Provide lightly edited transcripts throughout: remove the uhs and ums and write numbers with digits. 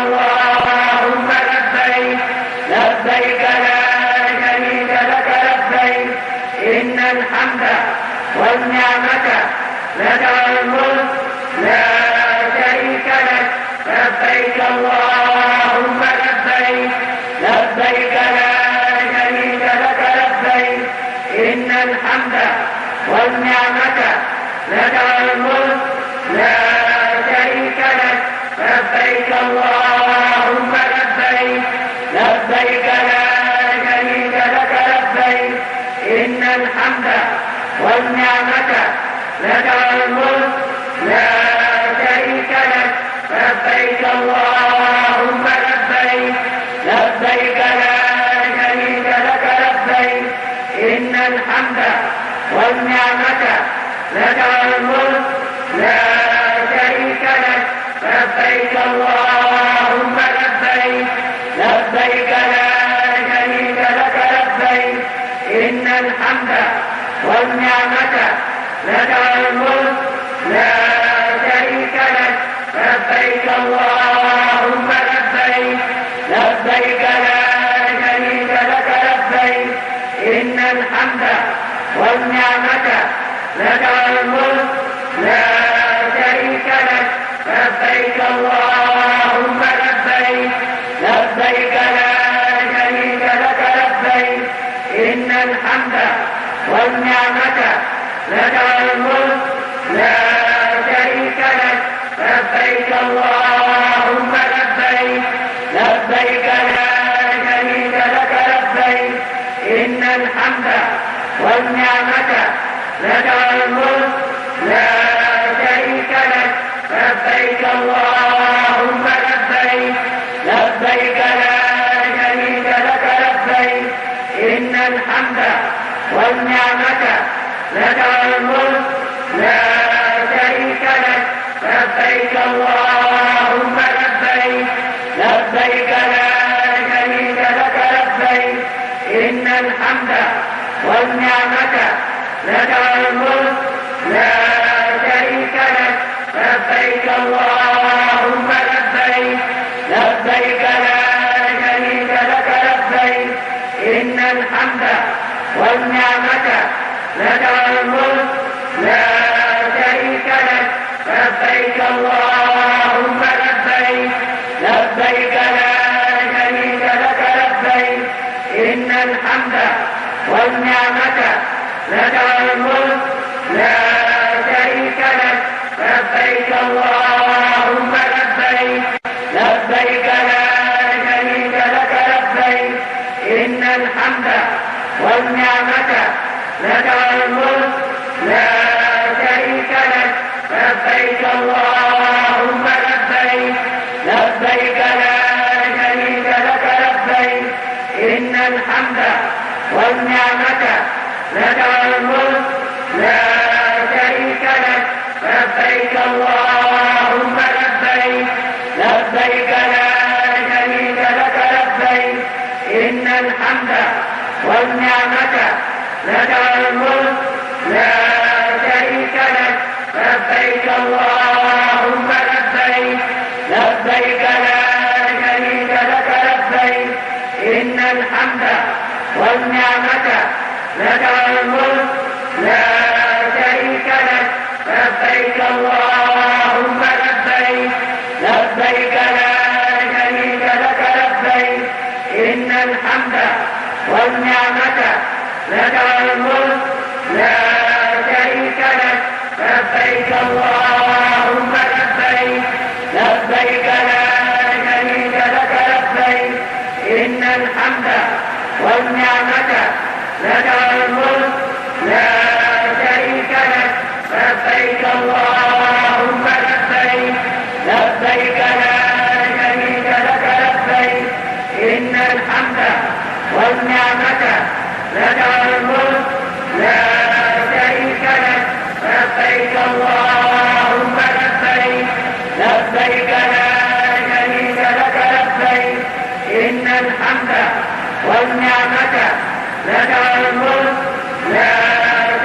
اللهم لبيك لبيك لا شريك لك لبيك إن الحمد والنعمة لك والملك لا شريك لك لبيك اللهم لبيك لبيك لا شريك لك لبيك إن الحمد والنعمة لك والملك لا شريك لك لبيك اللهم لبيك لبيك لا شريك لك لبيك إن الحمد والنعمة لك والملك لا شريك لك لبيك اللهم لبيك لبيك لا شريك لك لبيك إن الحمد والنعمة لك والملك لا شريك لك لبيك اللهم لبيك لبيك لا شريك لك لبيك إن الحمد والنعمة لك والملك لا شريك لك لبيك اللهم لبيك لبيك لا شريك لك لبيك إن الحمد والنعمة لك والملك لا شريك لك لبيك اللهم لبيك لبيك لا شريك لك لبيك إن الحمد والنعمة لك والملك لا شريك لك لبيك اللهم لبيك لبيك لا شريك لك لبيك إن الحمد والنعمة لك والملك لا شريك لك لبيك اللهم لبيك لبيك لا شريك لك لبيك إن الحمد والنعمة لك والملك لا شريك لك لبيك اللهم لبيك لبيك لا شريك لك لبيك إن الحمد والنعمة لك والملك لا شريك لك لبيك اللهم لبيك لبيك لا شريك لك لبيك إن الحمد والنعمة لك والملك لا شريك لك لبيك اللهم لبيك لبيك لا شريك لك لبيك إن الحمد والنعمة لك والملك لا شريك لك لبيك اللهم لبيك لبيك لا شريك لك لبيك إن الحمد والنعمة لك والملك لا شريك لك لبيك اللهم لبيك لبيك لا شريك لك لبيك إن الحمد والنعمة لك والملك لا شريك لك لبيك اللهم لبيك لبيك لا شريك لك لبيك إن الحمد والنعمة لك والملك لا شريك لك لبيك اللهم لبيك لبيك لا شريك لك لبيك إن الحمد والنعمة لك والملك لا شريك لك لبيك اللهم لبيك لبيك لا شريك لك لبيك إن الحمد والنعمة لك والملك لا شريك لك لبيك اللهم لبيك لبيك لا شريك لك لبيك إن الحمد والنعمة لك والملك لا شريك لك لبيك اللهم لبيك لبيك لا شريك لك لبيك إن الحمد والنعمة لك والملك لا شريك لك لبيك اللهم لبيك لبيك لا شريك لك لبيك إن الحمد والنعمة لك والملك لا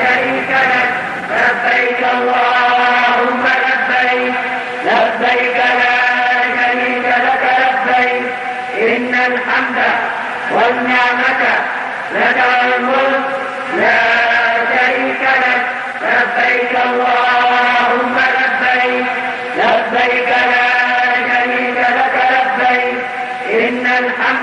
شريك لك لبيك اللهم لبيك لبيك لا شريك لك لبيك الحمد والنعمة لك والملك لا شريك لك لبيك اللهم لبيك لبيك لا شريك لك لبيك إن الحمد